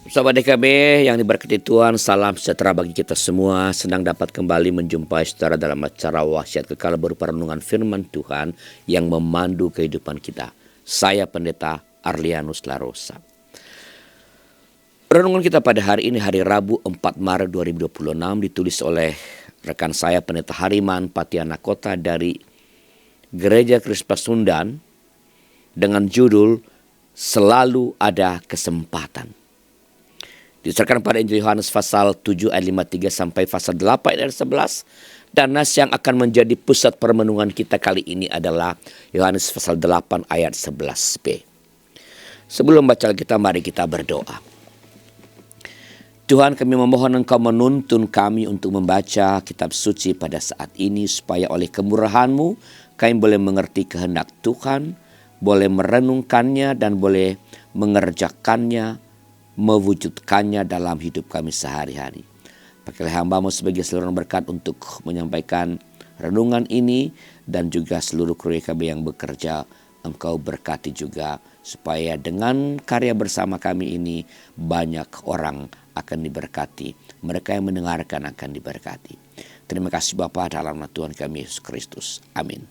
Sahabat DKB yang diberkati Tuhan, salam sejahtera bagi kita semua. Senang dapat kembali menjumpai saudara dalam acara Wahsyat Kekal berupa renungan firman Tuhan yang memandu kehidupan kita. Saya Pendeta Arlianus Larosa. Renungan kita pada hari ini, hari Rabu 4 Maret 2026, ditulis oleh rekan saya Pendeta Hariman Patiana Kota dari Gereja Kristus Pasundan dengan judul Selalu Ada Kesempatan. Diserahkan pada Injil Yohanes pasal 7 ayat 53 sampai pasal 8 ayat 11. Dan nas yang akan menjadi pusat permenungan kita kali ini adalah Yohanes pasal 8 ayat 11b. Sebelum baca kita, mari kita berdoa. Tuhan, kami memohon Engkau menuntun kami untuk membaca kitab suci pada saat ini, supaya oleh kemurahan-Mu kami boleh mengerti kehendak Tuhan, boleh merenungkannya dan boleh mengerjakannya, mewujudkannya dalam hidup kami sehari-hari. Pakailah hamba-Mu sebagai saluran berkat untuk menyampaikan renungan ini, dan juga seluruh kru kami yang bekerja, Engkau berkati juga, supaya dengan karya bersama kami ini banyak orang akan diberkati. Mereka yang mendengarkan akan diberkati. Terima kasih Bapa, dalam nama Tuhan kami Yesus Kristus. Amin.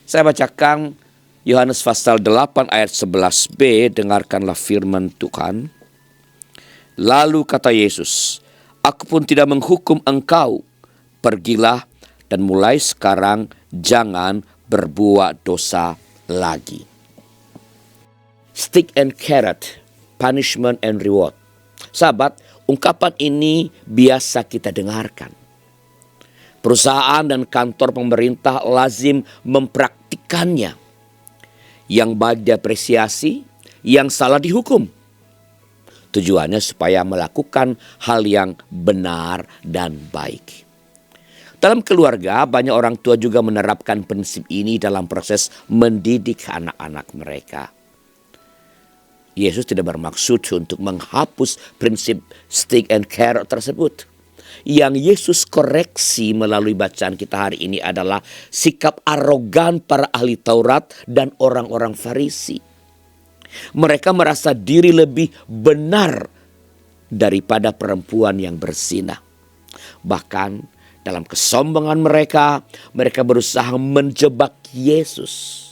Saya bacakan Yohanes pasal 8 ayat 11b, dengarkanlah firman Tuhan. Lalu kata Yesus, "Aku pun tidak menghukum engkau. Pergilah dan mulai sekarang jangan berbuat dosa lagi." Stick and carrot, punishment and reward. Sahabat, ungkapan ini biasa kita dengarkan. Perusahaan dan kantor pemerintah lazim mempraktikannya. Yang baik diapresiasi, yang salah dihukum. Tujuannya supaya melakukan hal yang benar dan baik. Dalam keluarga, banyak orang tua juga menerapkan prinsip ini dalam proses mendidik anak-anak mereka. Yesus tidak bermaksud untuk menghapus prinsip stick and carrot tersebut. Yang Yesus koreksi melalui bacaan kita hari ini adalah sikap arogan para ahli Taurat dan orang-orang Farisi. Mereka merasa diri lebih benar daripada perempuan yang berzina. Bahkan dalam kesombongan mereka berusaha menjebak Yesus.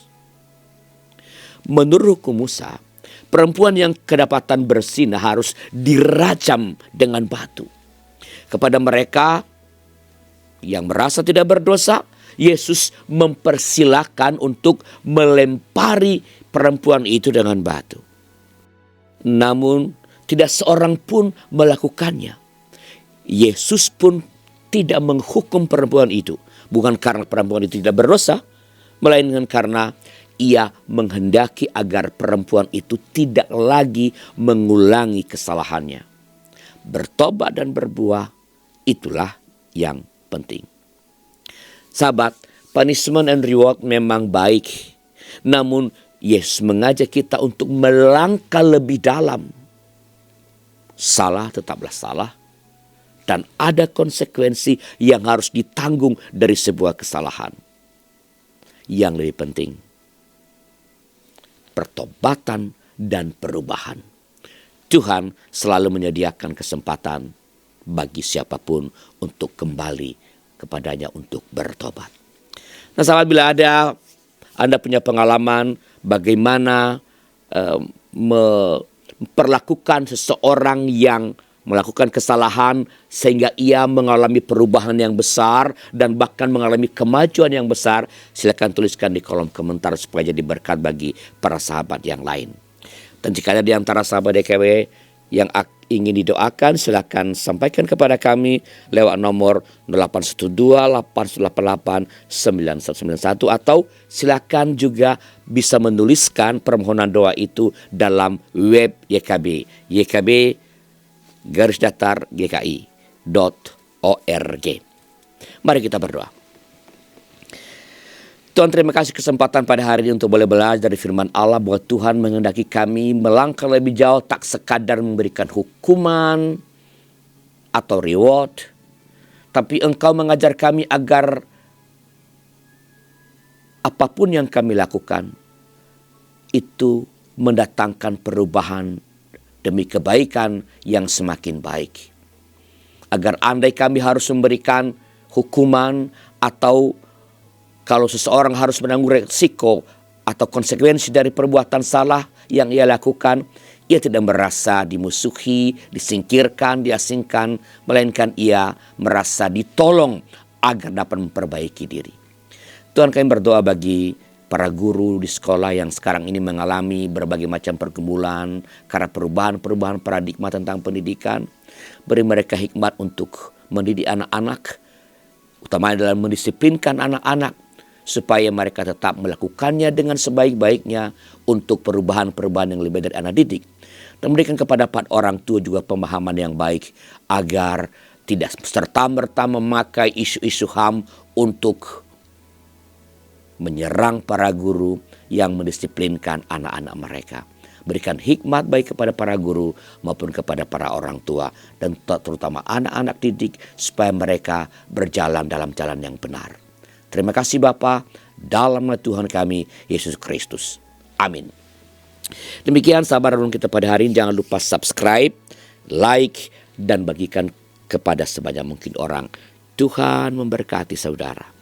Menurut hukum Musa, perempuan yang kedapatan berzina harus dirajam dengan batu. Kepada mereka yang merasa tidak berdosa, Yesus mempersilahkan untuk melempari perempuan itu dengan batu. Namun tidak seorang pun melakukannya. Yesus pun tidak menghukum perempuan itu. Bukan karena perempuan itu tidak berdosa, melainkan karena ia menghendaki agar perempuan itu tidak lagi mengulangi kesalahannya. Bertobat dan berbuah, itulah yang penting. Sahabat, punishment and reward memang baik. Namun Yesus mengajak kita untuk melangkah lebih dalam. Salah tetaplah salah. Dan ada konsekuensi yang harus ditanggung dari sebuah kesalahan. Yang lebih penting, pertobatan dan perubahan. Tuhan selalu menyediakan kesempatan bagi siapapun untuk kembali kepadanya untuk bertobat. Nah sahabat, bila Anda punya pengalaman bagaimana memperlakukan seseorang yang melakukan kesalahan sehingga ia mengalami perubahan yang besar dan bahkan mengalami kemajuan yang besar, silakan tuliskan di kolom komentar supaya jadi berkat bagi para sahabat yang lain. Dan jika ada di antara sahabat DKW yang ingin didoakan, silakan sampaikan kepada kami lewat nomor 812-888-9191, atau silakan juga bisa menuliskan permohonan doa itu dalam web YKB, ykb-gki.org. Mari kita berdoa. Tuhan, terima kasih kesempatan pada hari ini untuk boleh belajar dari firman Allah, bahwa Tuhan menghendaki kami melangkah lebih jauh, tak sekadar memberikan hukuman atau reward, tapi Engkau mengajar kami agar apapun yang kami lakukan itu mendatangkan perubahan demi kebaikan yang semakin baik. Agar andai kami harus memberikan hukuman atau kalau seseorang harus menanggung resiko atau konsekuensi dari perbuatan salah yang ia lakukan, ia tidak merasa dimusuhi, disingkirkan, diasingkan, melainkan ia merasa ditolong agar dapat memperbaiki diri. Tuhan, kami berdoa bagi para guru di sekolah yang sekarang ini mengalami berbagai macam pergumulan karena perubahan-perubahan paradigma tentang pendidikan. Beri mereka hikmat untuk mendidik anak-anak, utamanya dalam mendisiplinkan anak-anak, supaya mereka tetap melakukannya dengan sebaik-baiknya untuk perubahan-perubahan yang lebih dari anak didik. Dan memberikan kepada orang tua juga pemahaman yang baik agar tidak serta-merta memakai isu-isu HAM untuk menyerang para guru yang mendisiplinkan anak-anak mereka. Berikan hikmat baik kepada para guru maupun kepada para orang tua dan terutama anak-anak didik supaya mereka berjalan dalam jalan yang benar. Terima kasih Bapa, dalam nama Tuhan kami Yesus Kristus. Amin. Demikian sahabat renung kita pada hari ini. Jangan lupa subscribe, like, dan bagikan kepada sebanyak mungkin orang. Tuhan memberkati saudara.